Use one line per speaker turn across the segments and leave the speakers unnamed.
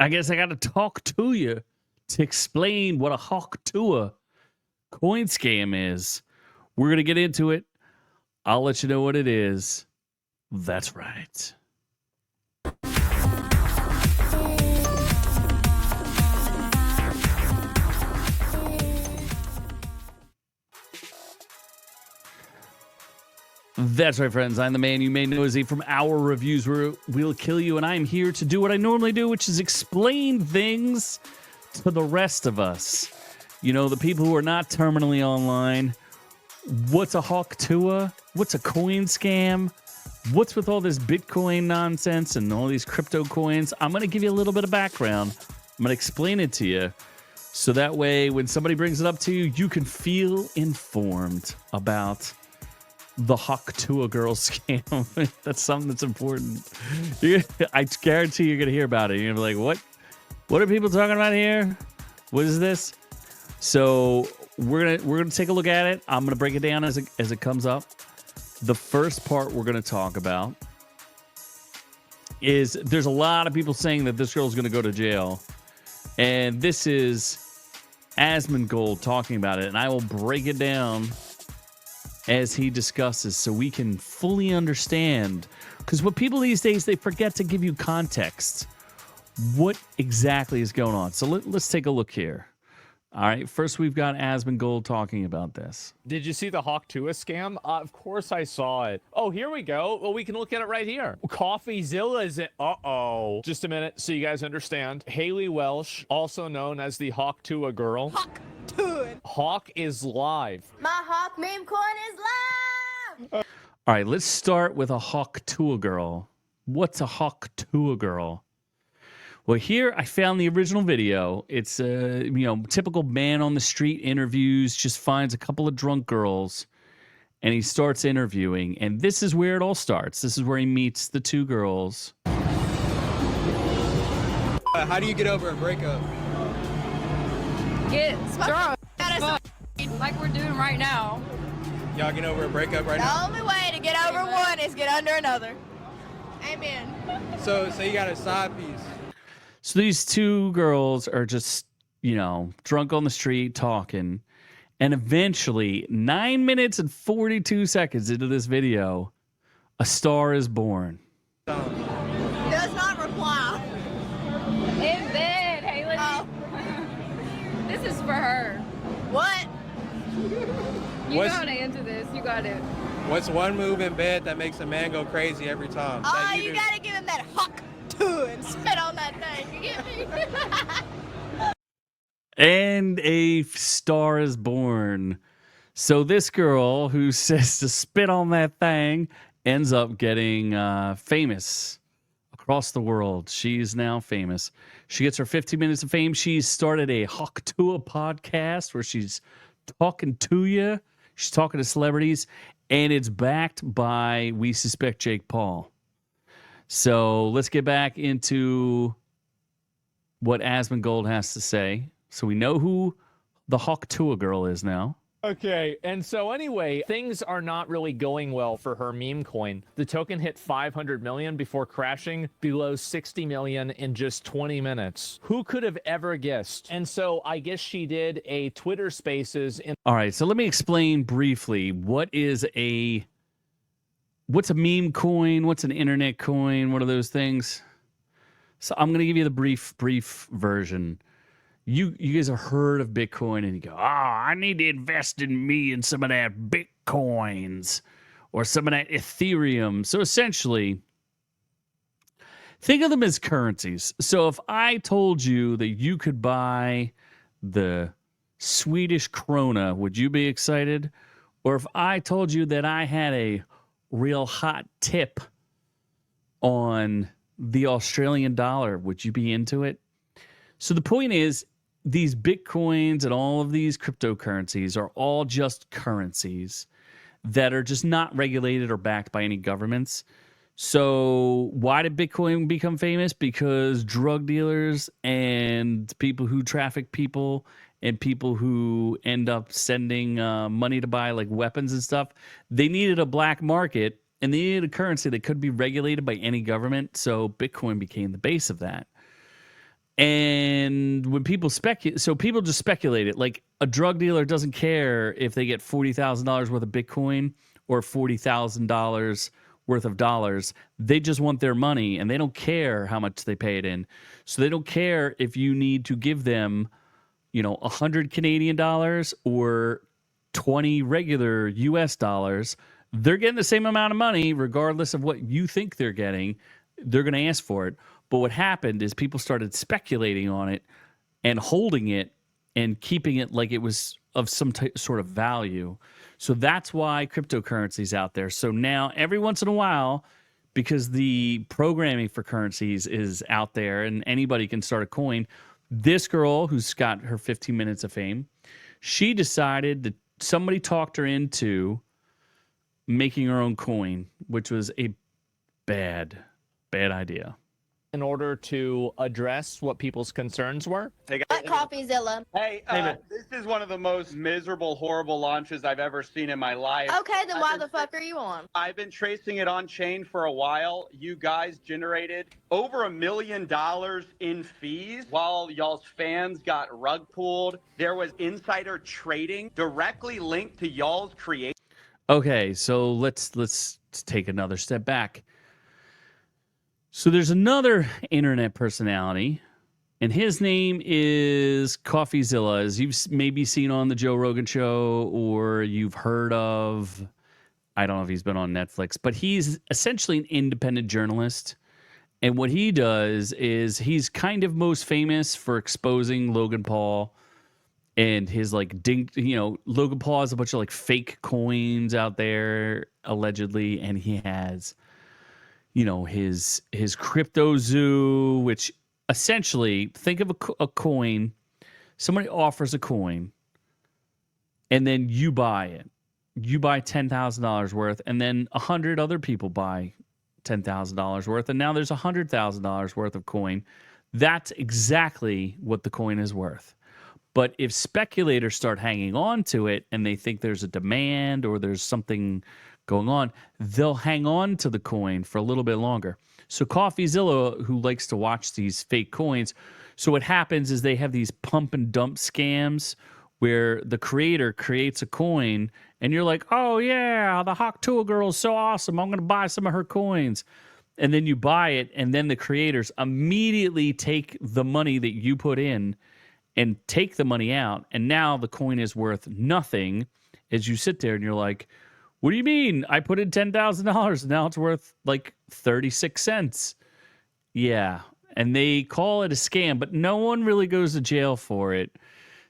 I guess I got to talk to you to explain what a Tuah coin scam is. We're going to get into it. I'll let you know what it is. That's right. That's right, friends. I'm the man you may know as from our reviews where we'll kill you, and I'm here to do what I normally do, which is explain things to the rest of us. You know, the people who are not terminally online. What's a Tuah? What's a coin scam? What's with all this Bitcoin nonsense and all these crypto coins? I'm going to give you a little bit of background. I'm going to explain it to you. So that way, when somebody brings it up to you, you can feel informed about the Tuah girl scam. That's something that's important. I guarantee you're going to hear about it. You're going to be like, what? What are people talking about here? What is this? So we're gonna take a look at it. I'm gonna break it down as it comes up. The first part we're gonna talk about is there's a lot of people saying that this girl's gonna go to jail, and this is Asmongold talking about it, and I will break it down as he discusses so we can fully understand. Because what people these days, they forget to give you context. What exactly is going on? So let's take a look here. All right, first we've got Asmongold talking about this.
Did you see the Tuah scam? Of course I saw it. Oh, here we go. Well, we can look at it right here. CoffeeZilla is it? Uh-oh. Just a minute so you guys understand. Haley Welsh, also known as the Tuah girl. Hawk is live.
My Hawk meme coin is live!
All right, let's start with a Tuah girl. What's a Tuah girl? Well, here I found the original video. It's typical man on the street interviews, just finds a couple of drunk girls, and he starts interviewing. And this is where it all starts. This is where he meets the two girls.
How do you get over a breakup?
Get drunk, like we're doing right now.
Y'all get over a breakup right now?
The only way to get over one is get under another. Amen.
So you got a side piece.
So these two girls are just, drunk on the street talking. And eventually, 9 minutes and 42 seconds into this video, a star is born.
Does not reply.
In bed, Haley.
Oh.
This is for her.
What?
You gotta answer this. You got it.
What's one move in bed that makes a man go crazy every time?
Oh,
That
you
do?
gotta give him that Hawk Tuah and spit on that thing. You get me?
And a star is born. So this girl who says to spit on that thing ends up getting famous across the world. She's now famous. She gets her 15 minutes of fame. She's started a Tuah podcast where she's talking to you. She's talking to celebrities. And it's backed by, we suspect, Jake Paul. So let's get back into what Asmongold has to say. So we know who the Tuah girl is now.
Okay, and so anyway, things are not really going well for her meme coin. The token hit 500 million before crashing below 60 million in just 20 minutes. Who could have ever guessed? And so I guess she did a Twitter Spaces.
All right, so let me explain briefly what's a meme coin, what's an internet coin, what are those things? So I'm going to give you the brief version. You guys have heard of Bitcoin and you go, I need to invest in me and some of that Bitcoins or some of that Ethereum. So essentially, think of them as currencies. So if I told you that you could buy the Swedish krona, would you be excited? Or if I told you that I had a real hot tip on the Australian dollar, would you be into it? So the point is, these Bitcoins and all of these cryptocurrencies are all just currencies that are just not regulated or backed by any governments. So why did Bitcoin become famous? Because drug dealers and people who traffic people and people who end up sending money to buy like weapons and stuff, they needed a black market and they needed a currency that could be regulated by any government. So Bitcoin became the base of that. And when people speculate, so people just speculate it. Like a drug dealer doesn't care if they get $40,000 worth of Bitcoin or $40,000 worth of dollars. They just want their money, and they don't care how much they pay it in. So they don't care if you need to give them, 100 Canadian dollars or 20 regular US dollars. They're getting the same amount of money regardless of what you think they're getting. They're going to ask for it. But what happened is people started speculating on it and holding it and keeping it like it was of some sort of value. So that's why cryptocurrency's out there. So now every once in a while, because the programming for currencies is out there and anybody can start a coin, this girl who's got her 15 minutes of fame, she decided that somebody talked her into making her own coin, which was a bad idea.
In order to address what people's concerns were.
What CoffeeZilla?
Hey, this is one of the most miserable, horrible launches I've ever seen in my life.
Okay, then why the fuck are you on?
I've been tracing it on chain for a while. You guys generated over $1 million in fees while y'all's fans got rug pulled. There was insider trading directly linked to y'all's creation.
Okay, so let's take another step back. So there's another internet personality, and his name is CoffeeZilla, as you've maybe seen on the Joe Rogan show, or you've heard of. I don't know if he's been on Netflix, but he's essentially an independent journalist. And what he does is he's kind of most famous for exposing Logan Paul and his Logan Paul has a bunch of like fake coins out there allegedly, and he has his crypto zoo, which essentially, think of a coin. Somebody offers a coin, and then you buy it. You buy $10,000 worth, and then 100 other people buy $10,000 worth, and now there's $100,000 worth of coin. That's exactly what the coin is worth. But if speculators start hanging on to it, and they think there's a demand or there's something going on, they'll hang on to the coin for a little bit longer. So CoffeeZilla, who likes to watch these fake coins, so what happens is they have these pump and dump scams where the creator creates a coin and you're like, oh yeah, the Hawk Tuah girl is so awesome, I'm going to buy some of her coins. And then you buy it, and then the creators immediately take the money that you put in and take the money out, and now the coin is worth nothing as you sit there and you're like, what do you mean? I put in $10,000. Now it's worth like 36 cents. Yeah. And they call it a scam, but no one really goes to jail for it.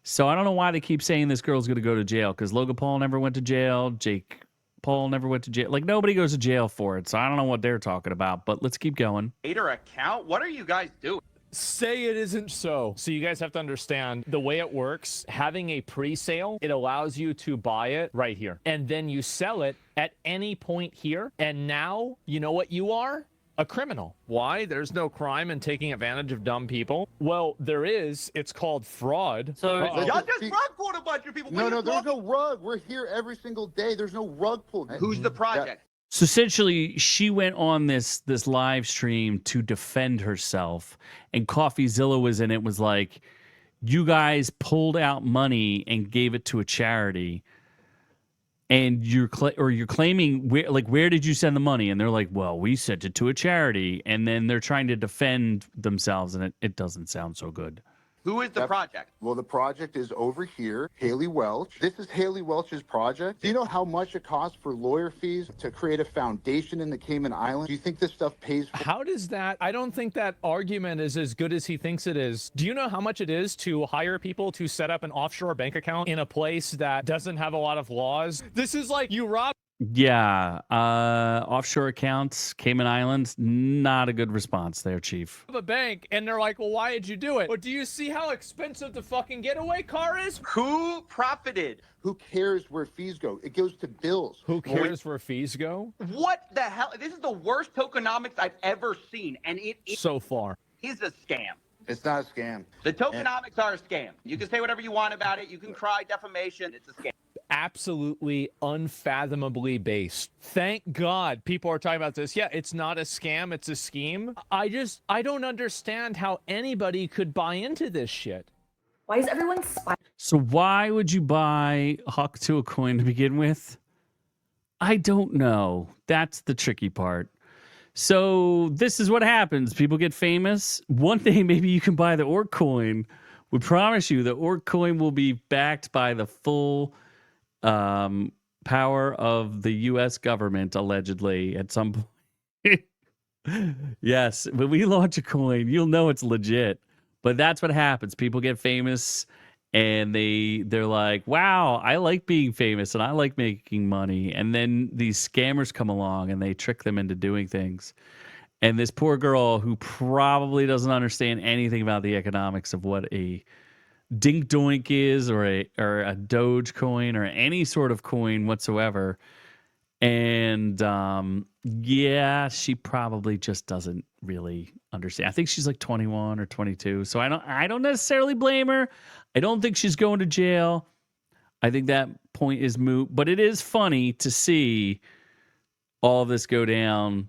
So I don't know why they keep saying this girl's going to go to jail, because Logan Paul never went to jail. Jake Paul never went to jail. Like, nobody goes to jail for it. So I don't know what they're talking about, but let's keep going.
Account? What are you guys doing?
Say it isn't so. So you guys have to understand the way it works. Having a pre-sale, it allows you to buy it right here. And then you sell it at any point here. And now, you know what you are? A criminal. Why? There's no crime in taking advantage of dumb people. Well, there is. It's called fraud.
So
Y'all just rug pulled a bunch of people.
No, there's no rug. We're here every single day. There's no rug pull.
Who's the project?
So essentially, she went on this live stream to defend herself, and CoffeeZilla was in it, was like, you guys pulled out money and gave it to a charity, and you're claiming where did you send the money? And they're like, well, we sent it to a charity, and then they're trying to defend themselves, and it doesn't sound so good.
Who is the project?
Well, the project is over here, Haley Welch. This is Haley Welch's project. Do you know how much it costs for lawyer fees to create a foundation in the Cayman Islands? Do you think this stuff pays for?
How does that? I don't think that argument is as good as he thinks it is. Do you know how much it is to hire people to set up an offshore bank account in a place that doesn't have a lot of laws? This is like you rob.
Yeah, offshore accounts, Cayman Islands, not a good response there, Chief.
A bank, and they're like, well, why did you do it? Well, do you see how expensive the fucking getaway car is?
Who profited?
Who cares where fees go? It goes to bills.
Who cares where fees go?
What the hell? This is the worst tokenomics I've ever seen, and it
So far.
is a scam.
It's not a scam.
The tokenomics are a scam. You can say whatever you want about it. You can cry defamation. It's a scam.
absolutely unfathomably based. Thank God people are talking about this. Yeah, it's not a scam, it's a scheme. I don't understand how anybody could buy into this shit.
Why is everyone
So why would you buy Huck to a coin to begin with? I don't know. That's the tricky part. So this is what happens. People get famous. One day, maybe you can buy the Orc coin. We promise you the Orc coin will be backed by the full power of the U.S. government, allegedly, at some point. Yes, when we launch a coin, you'll know it's legit. But that's what happens. People get famous and they're like, wow, I like being famous and I like making money. And then these scammers come along and they trick them into doing things. And this poor girl who probably doesn't understand anything about the economics of what a dink doink is or a Doge coin or any sort of coin whatsoever. And yeah, she probably just doesn't really understand. I think she's like 21 or 22. So I don't necessarily blame her. I don't think she's going to jail. I think that point is moot, but it is funny to see all this go down,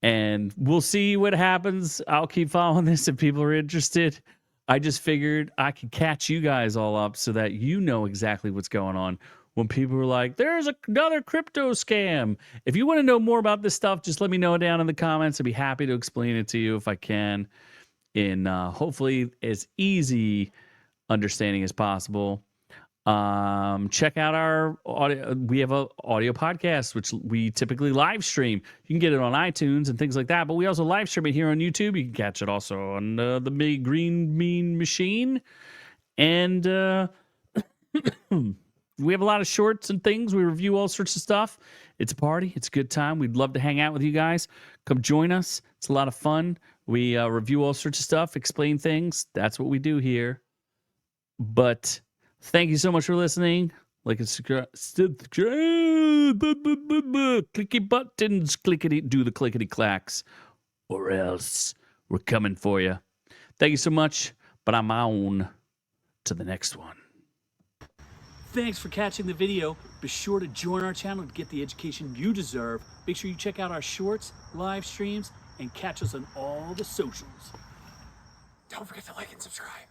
and we'll see what happens. I'll keep following this if people are interested. I just figured I could catch you guys all up so that you know exactly what's going on when people are like, there's another crypto scam. If you want to know more about this stuff, just let me know down in the comments. I'd be happy to explain it to you if I can in hopefully as easy understanding as possible. Check out our audio. We have a audio podcast, which we typically live stream. You can get it on iTunes and things like that, but we also live stream it here on YouTube. You can catch it also on the big green mean machine. And we have a lot of shorts and things. We review all sorts of stuff. It's a party. It's a good time. We'd love to hang out with you guys. Come join us. It's a lot of fun. We review all sorts of stuff, explain things. That's what we do here. But thank you so much for listening. Like and subscribe. Clicky buttons. Clickety. Do the clickety clacks. Or else we're coming for you. Thank you so much. But I'm on to the next one.
Thanks for catching the video. Be sure to join our channel to get the education you deserve. Make sure you check out our shorts, live streams, and catch us on all the socials.
Don't forget to like and subscribe.